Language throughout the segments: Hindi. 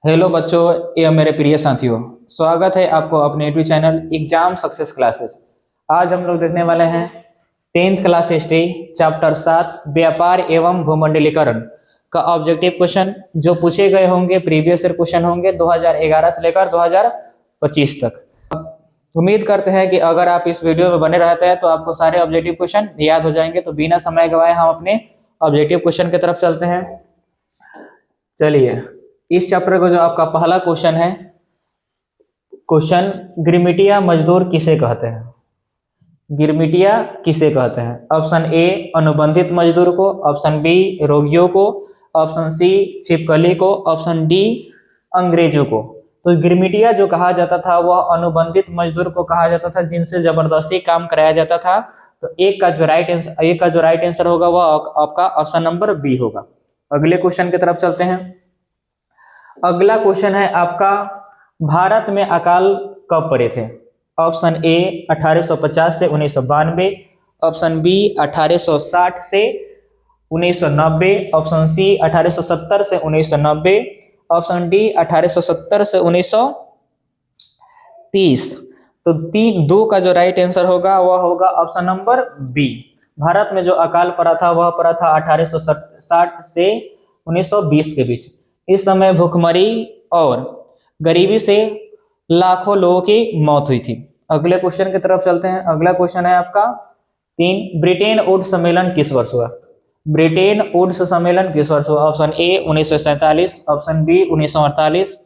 हेलो बच्चों एवं मेरे प्रिय साथियों, स्वागत है आपको अपने YouTube channel exam success classes. आज हम लोग देखने वाले हैं 10th क्लास हिस्ट्री चैप्टर 7 व्यापार एवं भूमंडलीकरण का ऑब्जेक्टिव क्वेश्चन जो पूछे गए होंगे। प्रीवियस ईयर क्वेश्चन होंगे 2011 से लेकर 2025 तक। उम्मीद करते हैं कि अगर आप इस वीडियो में बने रहते हैं तो आपको सारे ऑब्जेक्टिव क्वेश्चन याद हो जाएंगे। तो बिना समय गवाए हम अपने ऑब्जेक्टिव क्वेश्चन की तरफ चलते हैं। चलिए, इस चैप्टर का जो आपका पहला क्वेश्चन है, क्वेश्चन गिरमिटिया मजदूर किसे कहते हैं? गिरमिटिया किसे कहते हैं? ऑप्शन ए अनुबंधित मजदूर को, ऑप्शन बी रोगियों को, ऑप्शन सी छिपकली को, ऑप्शन डी अंग्रेजों को। तो गिरमिटिया जो कहा जाता था वह अनुबंधित मजदूर को कहा जाता था जिनसे जबरदस्ती काम कराया जाता था। तो एक का जो राइट आंसर होगा वह आपका ऑप्शन नंबर बी होगा। अगले क्वेश्चन की तरफ चलते हैं। अगला क्वेश्चन है आपका, भारत में अकाल कब पड़े थे? ऑप्शन ए 1850 से 1992, ऑप्शन बी 1860 से 1990, ऑप्शन सी 1870 से 1990, ऑप्शन डी 1870 से 1930। तो दो का जो राइट आंसर होगा वह होगा ऑप्शन नंबर बी। भारत में जो अकाल पड़ा था वह पड़ा था 1860 से 1920 के बीच। इस समय भूखमरी और गरीबी से लाखों लोगों की मौत हुई थी। अगले क्वेश्चन की तरफ चलते हैं। अगला क्वेश्चन है आपका 3, ब्रिटेन वुड्स सम्मेलन किस वर्ष हुआ? ब्रिटेन वुड्स सम्मेलन किस वर्ष हुआ? Option A 1947, option B 1948,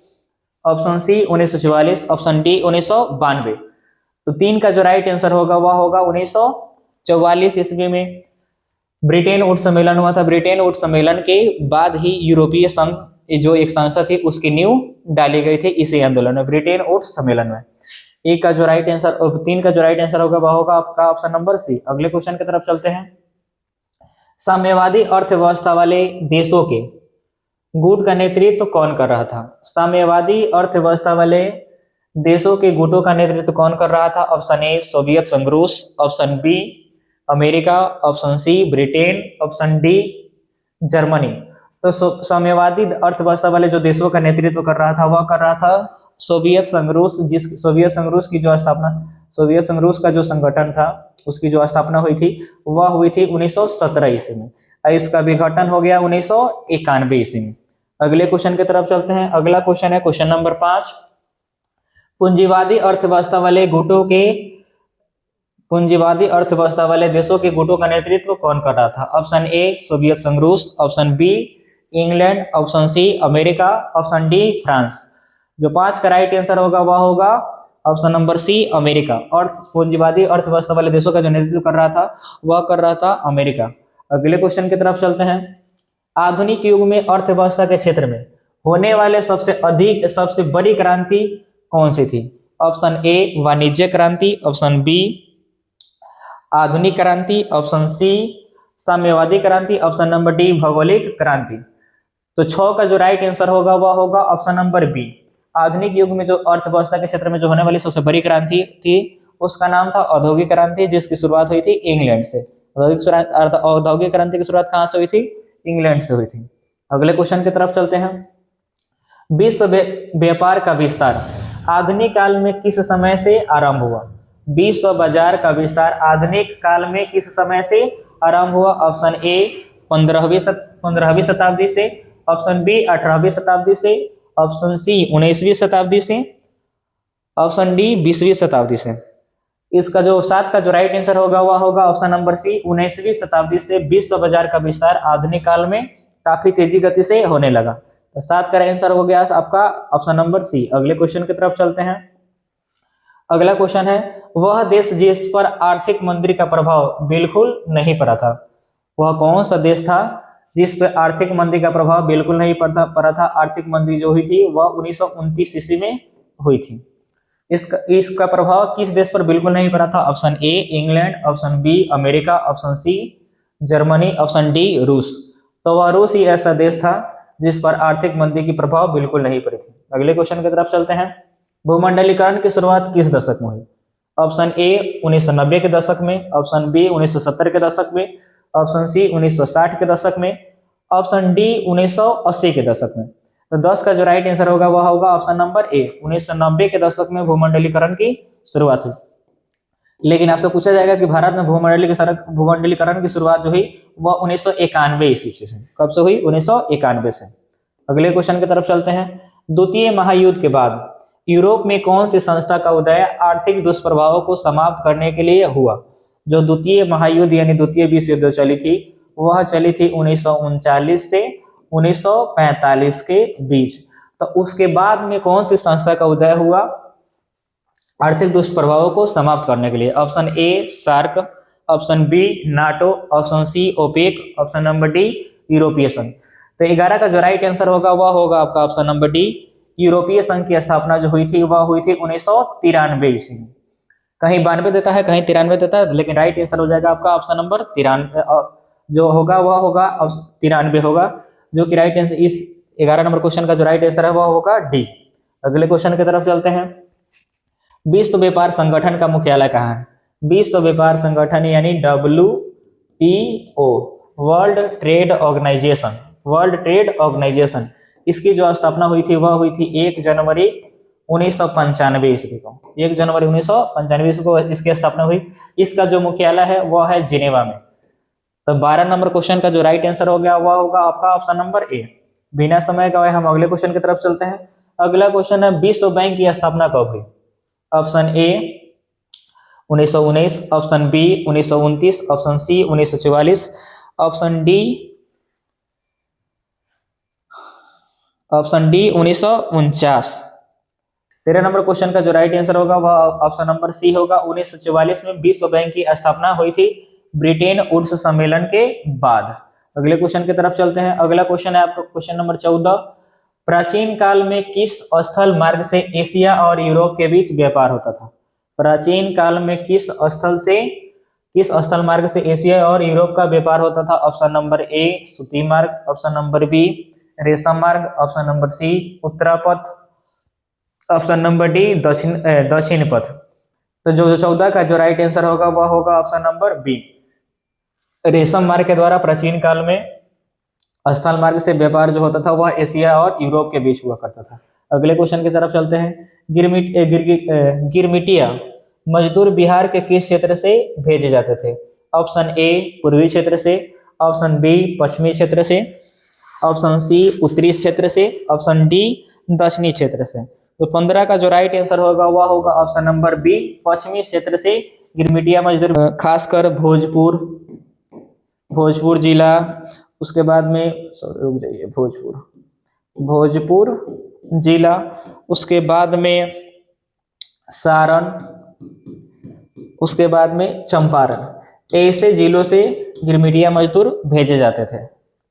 option C 1944, option D 1992। तो 3 का जो राइट आंसर होगा वह होगा 1944 ईस्वी में ब्रिटेन वुड्स सम्मेलन हुआ था। ब्रिटेन वुड्स सम्मेलन के बाद ही यूरोपीय संघ जो एक संस्था थी उसकी नींव डाली गई थी इसी आंदोलन में, ब्रिटेन वुड्स सम्मेलन में। एक का जो राइट आंसर 3 का जो राइट आंसर होगा वह होगा आपका ऑप्शन नंबर सी। अगले क्वेश्चन की तरफ चलते हैं। साम्यवादी अर्थव्यवस्था वाले देशों के गुट का नेतृत्व कौन कर रहा था? साम्यवादी अर्थव्यवस्था वाले देशों के गुटों का नेतृत्व कौन कर रहा था? ऑप्शन ए सोवियत संघ रूस, option B America, option C Britain, option D Germany. तो साम्यवादी अर्थव्यवस्था वाले जो देशों का नेतृत्व कर रहा था वह कर रहा था सोवियत संघ रूस। सोवियत संघ रूस की जो स्थापना, सोवियत संघ रूस का जो संगठन था उसकी जो स्थापना हुई थी वह हुई थी 1917 ईस्वी में। इसका विघटन हो गया 1991 ईस्वी में। अगले क्वेश्चन की तरफ चलते हैं। अगला क्वेश्चन है क्वेश्चन नंबर 5, पूंजीवादी अर्थव्यवस्था वाले गुटों के पूंजीवादी अर्थव्यवस्था वाले देशों के गुटों का नेतृत्व कौन कर रहा था? ऑप्शन ए सोवियत संघ रूस, option B England, option C America, option D France. जो 5 का राइट आंसर होगा वह होगा ऑप्शन नंबर सी अमेरिका। और पूंजीवादी अर्थव्यवस्था वाले देशों का जो नेतृत्व कर रहा था वह कर रहा था अमेरिका। अगले क्वेश्चन की तरफ चलते हैं। आधुनिक युग में अर्थव्यवस्था के क्षेत्र में होने वाले सबसे बड़ी क्रांति कौन सी थी? ऑप्शन ए वाणिज्य क्रांति, ऑप्शन बी आधुनिक क्रांति, ऑप्शन सी साम्यवादी क्रांति, ऑप्शन नंबर डी भौगोलिक क्रांति। तो 6 का जो राइट आंसर होगा वह होगा ऑप्शन नंबर बी। आधुनिक युग में जो अर्थव्यवस्था के क्षेत्र में जो होने वाली सबसे बड़ी क्रांति थी उसका नाम था औद्योगिक क्रांति, जिसकी शुरुआत हुई थी इंग्लैंड से। औद्योगिक क्रांति की शुरुआत कहां से हुई थी? इंग्लैंड से हुई थी। अगले क्वेश्चन की तरफ चलते हैं। विश्व व्यापार का विस्तार आधुनिक काल में किस समय से आरंभ हुआ? विश्व बाजार का विस्तार आधुनिक काल में किस समय से आरंभ हुआ? ऑप्शन ए 15वीं शताब्दी से, ऑप्शन बी 18वीं शताब्दी से, ऑप्शन सी 19वीं शताब्दी से, ऑप्शन डी 20वीं शताब्दी से। इसका जो 7 का जो राइट आंसर होगा वह होगा ऑप्शन नंबर सी 19वीं शताब्दी से विश्व बाजार का विस्तार आधुनिक काल में काफी तेजी गति से होने लगा। तो 7 का आंसर हो गया आपका ऑप्शन नंबर सी। अगले क्वेश्चन की तरफ चलते हैं। अगला क्वेश्चन है, वह देश जिस पर आर्थिक मंदी का प्रभाव बिल्कुल नहीं पड़ा था, वह कौन सा देश था जिस पर आर्थिक मंदी का प्रभाव बिल्कुल नहीं पड़ा था? आर्थिक मंदी जो हुई थी वह 1929 ईस्वी में हुई थी। इसका प्रभाव किस देश पर बिल्कुल नहीं पड़ा था? Option A England, option B America, option C Germany, option D रूस। तो वह रूस ही ऐसा देश था जिस पर आर्थिक मंदी की प्रभाव बिल्कुल नहीं पड़ी थी। अगले क्वेश्चन की तरफ चलते हैं। भूमंडलीकरण की शुरुआत किस दशक में हुई? ऑप्शन ए 1990 के दशक में, ऑप्शन बी 1970 के दशक में, ऑप्शन सी 1960 के दशक में, ऑप्शन डी 1980 के दशक में। तो 10 का जो राइट आंसर होगा वह होगा ऑप्शन नंबर ए। 1990 के दशक में भूमंडलीकरण की शुरुआत हुई। लेकिन आपसे पूछा जाएगा कि भारत में भूमंडलीकरण की शुरुआत जो हुई वह 1991 ईस्वी से। कब से हुई? 1991 से। अगले क्वेश्चन की तरफ चलते हैं। द्वितीय महायुद्ध के बाद यूरोप में कौन सी संस्था का उदय आर्थिक दुष्प्रभावों को समाप्त करने के लिए हुआ? जो द्वितीय महायुद्ध यानी द्वितीय विश्व युद्ध चली थी वह चली थी 1939 से 1945 के बीच। तो उसके बाद में कौन सी संस्था का उदय हुआ आर्थिक दुष्प्रभावों को समाप्त करने के लिए? Option A SAARC, option B NATO, option C OPEC, option number D यूरोपीय संघ। तो 11 का जो राइट आंसर होगा वह होगा आपका ऑप्शन नंबर डी। यूरोपीय संघ की स्थापना जो हुई थी वह हुई थी 1993 ईस्वी में। कहीं 92 देता है, कहीं 93 देता है, लेकिन राइट आंसर हो जाएगा आपका ऑप्शन नंबर 93 जो होगा वह होगा 93 होगा, जो कि राइट आंसर इस 11 नंबर क्वेश्चन का जो राइट आंसर है वह होगा डी। अगले क्वेश्चन की तरफ चलते हैं। विश्व व्यापार संगठन का मुख्यालय कहाँ है? विश्व व्यापार संगठन यानी WTO, world trade organisation, world trade organisation, इसकी जो स्थापना हुई थी वह हुई थी 1 जनवरी 1995 ईस्वी को। 1 जनवरी 1995 ईस्वी को इसकी स्थापना हुई। इसका जो मुख्यालय है वह है जिनेवा में। तो 12 नंबर क्वेश्चन का जो राइट आंसर हो गया वह होगा आपका ऑप्शन नंबर ए। बिना समय गवाए हम अगले क्वेश्चन की तरफ चलते हैं। अगला क्वेश्चन है विश्व बैंक की स्थापना कब हुई? Option A 1919, option B 1929, option C 1944, option D 1949। 13 number question का जो राइट आंसर होगा वह ऑप्शन नंबर सी होगा। 1944 में विश्व बैंक की स्थापना हुई थी ब्रिटेन वुड्स सम्मेलन के बाद। अगले क्वेश्चन की तरफ चलते हैं। अगला क्वेश्चन है आपका क्वेश्चन नंबर 14। प्राचीन काल में किस स्थल मार्ग से एशिया और यूरोप के बीच व्यापार होता था? प्राचीन काल में किस स्थल मार्ग से एशिया और यूरोप का व्यापार होता था? ऑप्शन नंबर ए सूती मार्ग, ऑप्शन नंबर बी रेशम मार्ग, option number C Uttarapath, option number D Dakshinapath. तो जो 14 का जो राइट आंसर होगा वह होगा ऑप्शन नंबर बी। रेशम मार्ग के द्वारा प्राचीन काल में स्थल मार्ग से व्यापार जो होता था वह एशिया और यूरोप के बीच हुआ करता था। अगले क्वेश्चन की तरफ चलते हैं। गिरमिटिया मजदूर बिहार के किस क्षेत्र से भेजे जाते थे? ऑप्शन ए पूर्वी क्षेत्र से, ऑप्शन बी पश्चिमी क्षेत्र से, ऑप्शन सी उत्तरी क्षेत्र से, ऑप्शन डी दक्षिणी क्षेत्र से। तो 15 का जो राइट आंसर होगा वह होगा ऑप्शन नंबर बी पश्चिमी क्षेत्र से गिरमिटिया मजदूर, खासकर भोजपुर जिला, उसके बाद में रुक जाइए भोजपुर जिला, उसके बाद में सारण, उसके बाद में चंपारण, ऐसे जिलों से गिरमिटिया मजदूर भेजे जाते थे।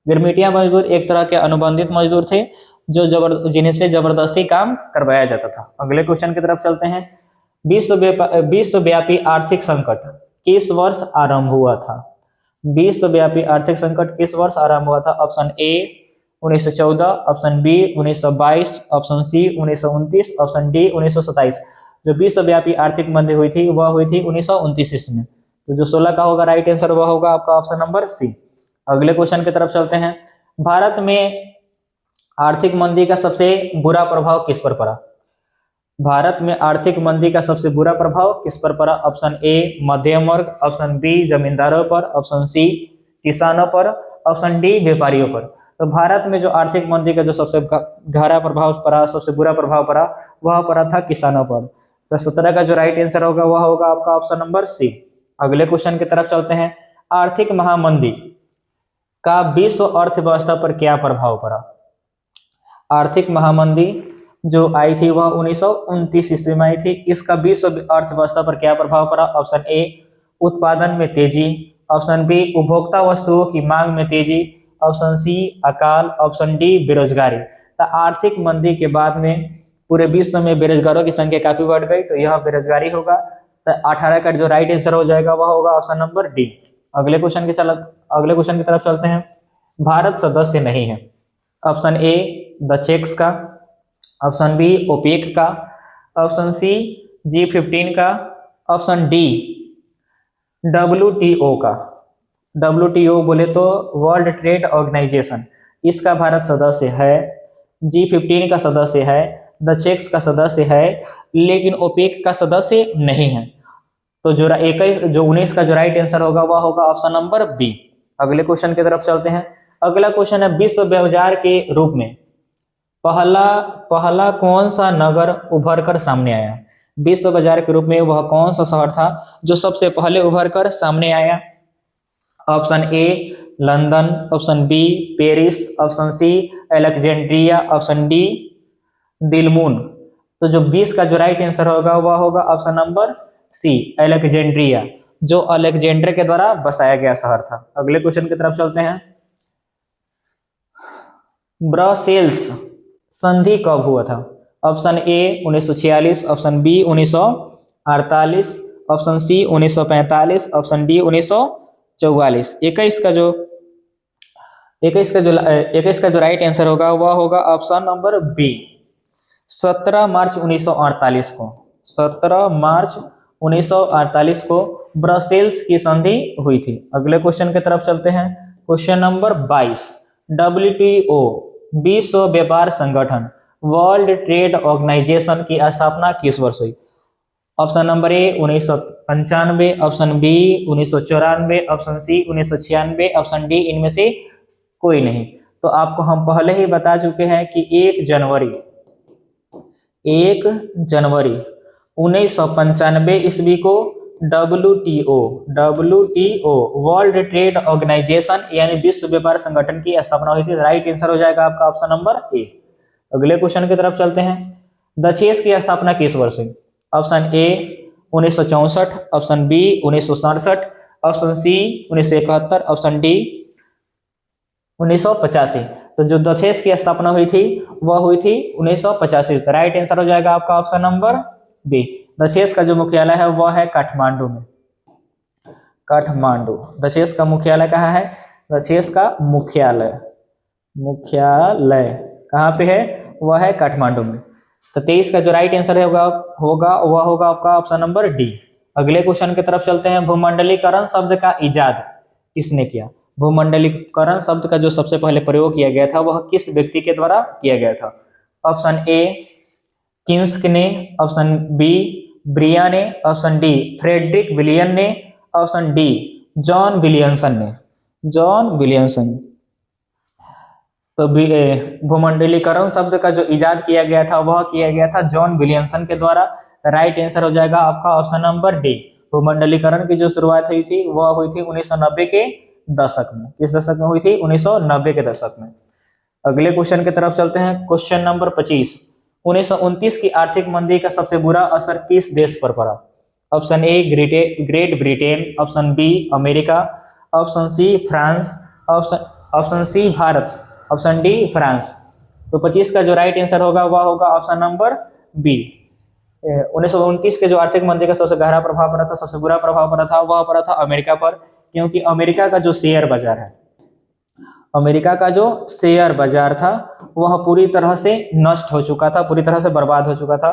गिरमिटिया मजदूर एक तरह के अनुबंधित मजदूर थे जो जिनसे जबरदस्ती काम करवाया जाता था। अगले क्वेश्चन की तरफ चलते हैं। विश्वव्यापी आर्थिक संकट किस वर्ष आरंभ हुआ था? विश्वव्यापी आर्थिक संकट किस वर्ष आरंभ हुआ था? Option A 1914, option B 1922, option C 1929, option D 1927। जो विश्वव्यापी आर्थिक मंदी हुई थी वह हुई थी 1929 ईस्वी में। तो जो 16 का होगा राइट आंसर वह होगा आपका ऑप्शन नंबर सी। अगले क्वेश्चन की तरफ चलते हैं। भारत में आर्थिक मंदी का सबसे बुरा प्रभाव किस पर पड़ा? भारत में आर्थिक मंदी का सबसे बुरा प्रभाव किस पर पड़ा? ऑप्शन ए मध्यम वर्ग, ऑप्शन बी जमींदारों पर, ऑप्शन सी किसानों पर, ऑप्शन डी व्यापारियों पर। तो भारत में जो आर्थिक मंदी का जो सबसे गहरा प्रभाव पड़ा, सबसे बुरा प्रभाव पड़ा, वह पड़ा था किसानों पर। तो 17 का जो राइट आंसर होगा वह होगा आपका ऑप्शन नंबर सी। अगले क्वेश्चन की तरफ चलते हैं। आर्थिक महामंदी का विश्व अर्थव्यवस्था पर क्या प्रभाव पड़ा? आर्थिक महामंदी जो आई थी वह 1929 ईस्वी में आई थी। इसका विश्व अर्थव्यवस्था पर क्या प्रभाव पड़ा? ऑप्शन ए उत्पादन में तेजी, ऑप्शन बी उपभोक्ता वस्तुओं की मांग में तेजी, ऑप्शन सी अकाल, ऑप्शन डी बेरोजगारी। तो आर्थिक मंदी के बाद में पूरे विश्व में बेरोजगारों की संख्या काफी बढ़ गई, तो यह बेरोजगारी होगा। तो 18 का जो राइट आंसर हो जाएगा वह होगा ऑप्शन नंबर डी। अगले क्वेश्चन की तरफ चलते हैं। भारत सदस्य नहीं है। ऑप्शन ए द चेक्स का, ऑप्शन बी ओपेक का, ऑप्शन सी G15 का, ऑप्शन डी WTO का। WTO बोले तो वर्ल्ड ट्रेड ऑर्गेनाइजेशन, इसका भारत सदस्य है। G15 का सदस्य है, दक्षेक्स का सदस्य है, लेकिन ओपेक का सदस्य नहीं है। तो जो 19 का जो राइट आंसर होगा वह होगा ऑप्शन नंबर बी। अगले क्वेश्चन की तरफ चलते हैं। अगला क्वेश्चन है, विश्व बाजार के रूप में पहला कौन सा नगर उभर कर सामने आया? विश्व बाजार के रूप में वह कौन सा शहर था जो सबसे पहले उभर कर सामने आया? Option A London, option B Paris, option C Alexandria, option D Dilmun. तो जो 20 का जो राइट आंसर होगा वह होगा ऑप्शन नंबर सी अलेक्जेंड्रिया, जो अलेक्जेंडर के द्वारा बसाया गया शहर था। अगले क्वेश्चन की तरफ चलते हैं। ब्रसेल्स संधि कब हुआ था? Option A 1946, option B 1948, option C 1945, option D 1944। 21 का जो राइट आंसर होगा वह होगा ऑप्शन नंबर बी 17 मार्च 1948 को। 17 मार्च 1948 को ब्रसेल्स की संधि हुई थी। अगले क्वेश्चन की तरफ चलते हैं। क्वेश्चन नंबर 22, WTO विश्व व्यापार संगठन वर्ल्ड ट्रेड ऑर्गेनाइजेशन की स्थापना किस वर्ष हुई? Option number A 1995, option B 1994, option C 1996, option D इनमें से कोई नहीं। तो आपको हम पहले ही बता चुके हैं कि 1 जनवरी 1995 ईस्वी को WTO वर्ल्ड ट्रेड ऑर्गेनाइजेशन यानी विश्व व्यापार संगठन की स्थापना हुई थी। राइट आंसर हो जाएगा आपका ऑप्शन नंबर ए। अगले क्वेश्चन की तरफ चलते हैं। दक्षेस की स्थापना किस वर्ष हुई? Option A 1964, option B 1967, option C 1971, option D 1985। तो जो दक्षेस की स्थापना हुई थी वह हुई थी 1985। तो राइट आंसर हो जाएगा आपका ऑप्शन नंबर बी। दक्षेस का जो मुख्यालय है वह है काठमांडू में। काठमांडू दक्षेस का मुख्यालय कहाँ है? दक्षेस का मुख्यालय कहाँ पे है? वह है काठमांडू में। तो 23 का जो राइट आंसर होगा वह होगा आपका ऑप्शन नंबर डी। अगले क्वेश्चन की तरफ चलते हैं। भूमंडलीकरण शब्द का इजाद किसने किया? भूमंडलीकरण शब्द का जो सबसे पहले प्रयोग किया गया था वह किस व्यक्ति के द्वारा किया गया था? ऑप्शन ए किन्स्क ने, ऑप्शन बी ब्रिया ने, ऑप्शन डी फ्रेडरिक विलियम ने, ऑप्शन डी जॉन विलियमसन ने। तो भूमंडलीकरण शब्द का जो इजाद किया गया था वह किया गया था जॉन विलियमसन के द्वारा। राइट आंसर हो जाएगा आपका ऑप्शन नंबर डी। भूमंडलीकरण की जो शुरुआत हुई थी वह हुई थी 1990 के दशक में। किस दशक में हुई थी? 1990 के दशक में। अगले क्वेश्चन की तरफ चलते हैं। क्वेश्चन नंबर 25, 1929 की आर्थिक मंदी का सबसे बुरा असर किस देश पर पड़ा? Option A Great Britain, option B America, option C France, option C Bharat, option D France. तो 25 का जो राइट आंसर होगा वह होगा ऑप्शन नंबर बी। 1929 के जो आर्थिक मंदी का सबसे गहरा प्रभाव पड़ा था, सबसे बुरा प्रभाव पड़ा था, वह पड़ा था अमेरिका पर। क्योंकि अमेरिका का जो शेयर बाजार है, अमेरिका का जो शेयर बाजार था वह पूरी तरह से नष्ट हो चुका था, पूरी तरह से बर्बाद हो चुका था।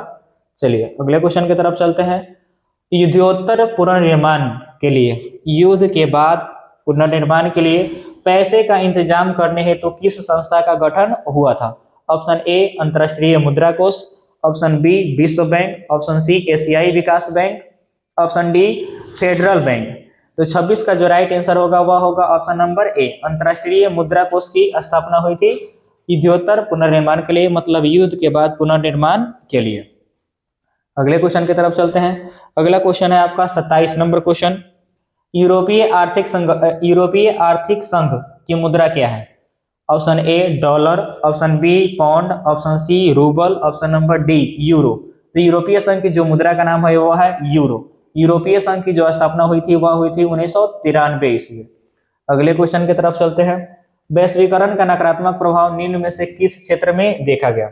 चलिए अगले क्वेश्चन की तरफ चलते हैं। युद्धोत्तर पुनर्निर्माण के लिए, युद्ध के बाद पुनर्निर्माण के लिए पैसे का इंतजाम करने हेतु तो किस संस्था का गठन हुआ था? ऑप्शन ए अंतर्राष्ट्रीय मुद्रा कोष, ऑप्शन बी विश्व बैंक, ऑप्शन सी एशियाई विकास बैंक, ऑप्शन डी फेडरल बैंक। तो 26 का जो राइट आंसर होगा वह होगा ऑप्शन नंबर ए। अंतर्राष्ट्रीय मुद्रा कोष की स्थापना हुई थी युद्धोत्तर पुनर्निर्माण के लिए, मतलब युद्ध के बाद पुनर्निर्माण के लिए। अगले क्वेश्चन की तरफ चलते हैं। अगला क्वेश्चन है आपका 27 नंबर क्वेश्चन। यूरोपीय आर्थिक संघ की मुद्रा क्या है? Option A dollar, option B pound, option C rouble, option number D euro. तो यूरोपीय संघ की जो मुद्रा का नाम है वह है यूरो। यूरोपीय संघ की जो स्थापना हुई थी वह हुई थी 1993 ईस्वी। अगले क्वेश्चन की तरफ चलते हैं। वैश्वीकरण का नकारात्मक प्रभाव निम्न में से किस क्षेत्र में देखा गया?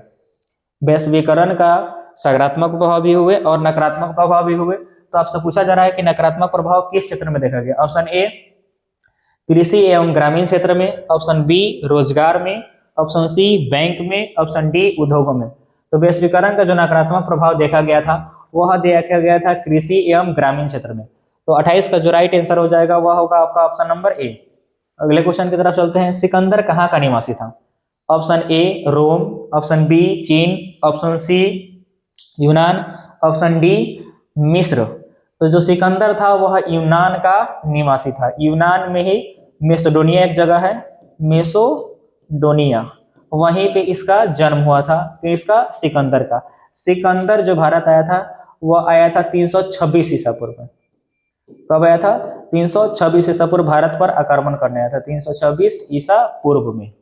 वैश्वीकरण का सकारात्मक प्रभाव भी हुए और नकारात्मक प्रभाव भी हुए। तो आपसे पूछा जा रहा है कि नकारात्मक प्रभाव किस क्षेत्र में देखा गया? ऑप्शन ए कृषि एवं ग्रामीण क्षेत्र में, ऑप्शन बी रोजगार में, ऑप्शन सी बैंक में, ऑप्शन डी उद्योगों में। तो वैश्वीकरण का जो नकारात्मक प्रभाव देखा गया था वह देखा गया था कृषि एवं ग्रामीण क्षेत्र में। तो 28 का जो राइट आंसर हो जाएगा वह होगा आपका ऑप्शन नंबर ए। अगले क्वेश्चन की तरफ चलते हैं। सिकंदर कहाँ का निवासी था? Option A Rome, option B चीन, ऑप्शन सी यूनान, ऑप्शन डी मिस्र। तो जो सिकंदर था वह यूनान का निवासी था। यूनान में ही मेसोडोनिया एक जगह है, मेसोडोनिया, वहीं पे इसका जन्म हुआ था। इसका सिकंदर का, सिकंदर जो भारत आया था वह आया था 326 ईसा पूर्व में। कब आया था? 326 ईसा पूर्व भारत पर आक्रमण करने आया था, 326 ईसा पूर्व में।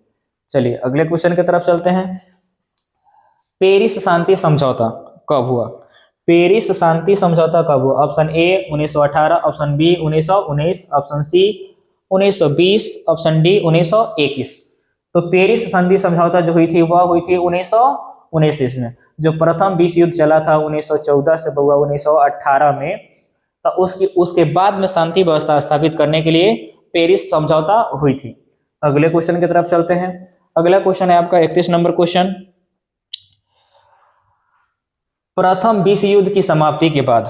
चलिए अगले क्वेश्चन की तरफ चलते हैं। पेरिस शांति समझौता कब हुआ? पेरिस शांति समझौता कब हुआ? Option A 1918, option B 1919, option C 1920, option D 1921। तो पेरिस शांति समझौता जो हुई थी वह हुई थी 1919 में। जो प्रथम विश्व युद्ध चला था 1914 से हुआ 1918 में, तो उसके बाद में शांति व्यवस्था स्थापित करने के लिए पेरिस समझौता हुई थी। अगले क्वेश्चन की तरफ चलते हैं। अगला क्वेश्चन है आपका 31 नंबर क्वेश्चन। प्रथम विश्व युद्ध की समाप्ति के बाद,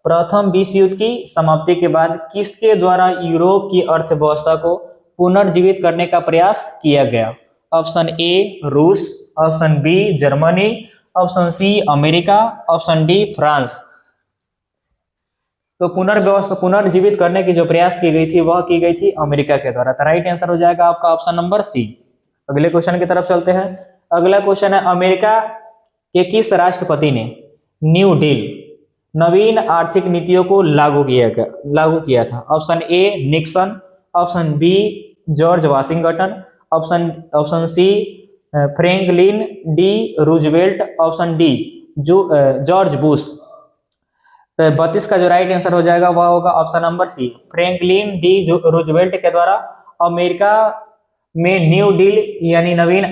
प्रथम विश्व युद्ध की समाप्ति के बाद किसके द्वारा यूरोप की अर्थव्यवस्था को पुनर्जीवित करने का प्रयास किया गया? ऑप्शन ए रूस, option B Germany, option C America, option D France. तो पुनर्जीवित करने की जो प्रयास की गई थी वह की गई थी अमेरिका के द्वारा। तो राइट आंसर हो जाएगा आपका ऑप्शन नंबर सी। अगले क्वेश्चन की तरफ चलते हैं। अगला क्वेश्चन है, अमेरिका के किस राष्ट्रपति ने न्यू डील नवीन आर्थिक नीतियों को लागू किया था? Option A Nixon, option B George Washington, option C Franklin D Roosevelt, option D George Bush. तो 32 का जो राइट आंसर हो जाएगा वह होगा option number C, Franklin D Roosevelt के द्वारा अमेरिका में न्यू डील यानी नवीन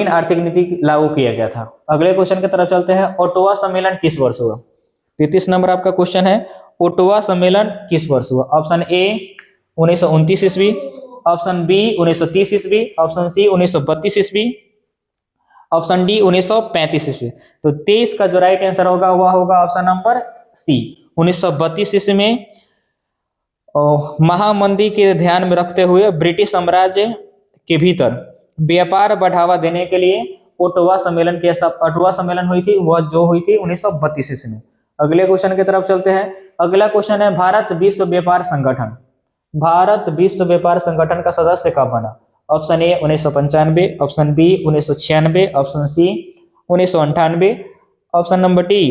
आर्थिक नीति लागू किया गया था। अगले क्वेश्चन की तरफ चलते हैं। ओटावा सम्मेलन किस वर्ष हुआ? 33 नंबर आपका क्वेश्चन है, ओटावा सम्मेलन किस वर्ष हुआ? ऑप्शन ए 1929 ईस्वी, ऑप्शन बी 1930 ईस्वी, ऑप्शन सी 1932 ईस्वी, ऑप्शन डी 1935 ईस्वी। तो 23 का जो राइट आंसर होगा वह होगा ऑप्शन नंबर सी, 1932 ईस्वी में। महामंदी के ध्यान में रखते हुए ब्रिटिश साम्राज्य के भीतर व्यापार बढ़ावा देने के लिए ओटावा सम्मेलन की ओटावा सम्मेलन हुई थी, वह जो हुई थी 1932 ईस्वी में। अगले क्वेश्चन की तरफ चलते हैं। अगला क्वेश्चन है, भारत विश्व व्यापार संगठन का सदस्य कब बना? Option A 1995, option B 1996, option C 1998, option number D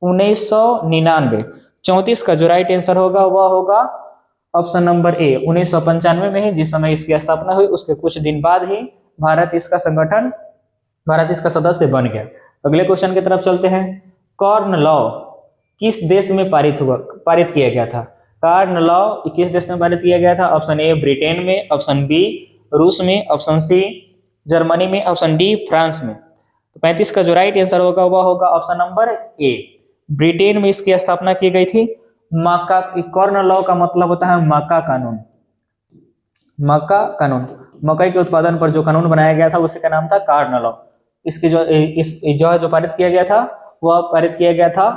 1999। 34 का जो राइट आंसर होगा वह होगा ऑप्शन नंबर ए 1995 में ही, जिस समय इसकी स्थापना हुई उसके कुछ दिन बाद ही भारत इसका सदस्य बन गया। अगले क्वेश्चन की तरफ चलते हैं। कॉर्न लॉ किस देश में पारित किया गया था? कॉर्न लॉ किस देश में पारित किया गया था? ऑप्शन ए ब्रिटेन में, ऑप्शन बी रूस में, ऑप्शन सी जर्मनी में, ऑप्शन डी फ्रांस में। तो 35 का जो राइट आंसर होगा वह होगा ऑप्शन नंबर ए, ब्रिटेन में इसकी स्थापना की गई थी। मक्का, कॉर्न लॉ का मतलब होता है मक्का कानून। मक्का कानून, मकई के उत्पादन पर जो कानून बनाया गया था उसी का नाम था कॉर्न लॉ। इसकी जो पारित किया गया था वह पारित किया गया था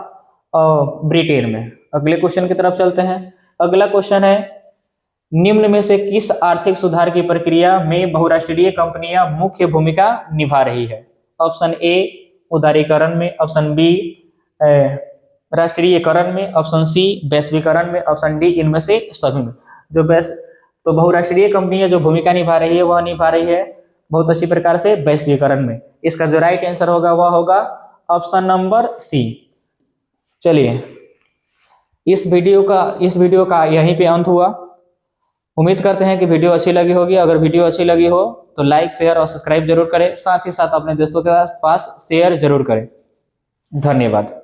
ब्रिटेन में। अगले क्वेश्चन की तरफ चलते हैं। अगला क्वेश्चन है, निम्न में से किस आर्थिक सुधार की प्रक्रिया में बहुराष्ट्रीय कंपनियां मुख्य भूमिका निभा रही है? ऑप्शन ए उदारीकरण में, ऑप्शन बी राष्ट्रीयकरण में, ऑप्शन सी वैश्वीकरण में, ऑप्शन डी इनमें से सभी में। तो बहुराष्ट्रीय कंपनियां जो भूमिका निभा रही है वह निभा रही है बहुत अच्छी प्रकार से वैश्वीकरण में। इसका जो राइट आंसर होगा वह होगा ऑप्शन नंबर सी। चलिए इस वीडियो का यहीं पे अंत हुआ। उम्मीद करते हैं कि वीडियो अच्छी लगी होगी। अगर वीडियो अच्छी लगी हो तो लाइक, शेयर और सब्सक्राइब जरूर करें। साथ ही साथ अपने दोस्तों के पास शेयर जरूर करें। धन्यवाद।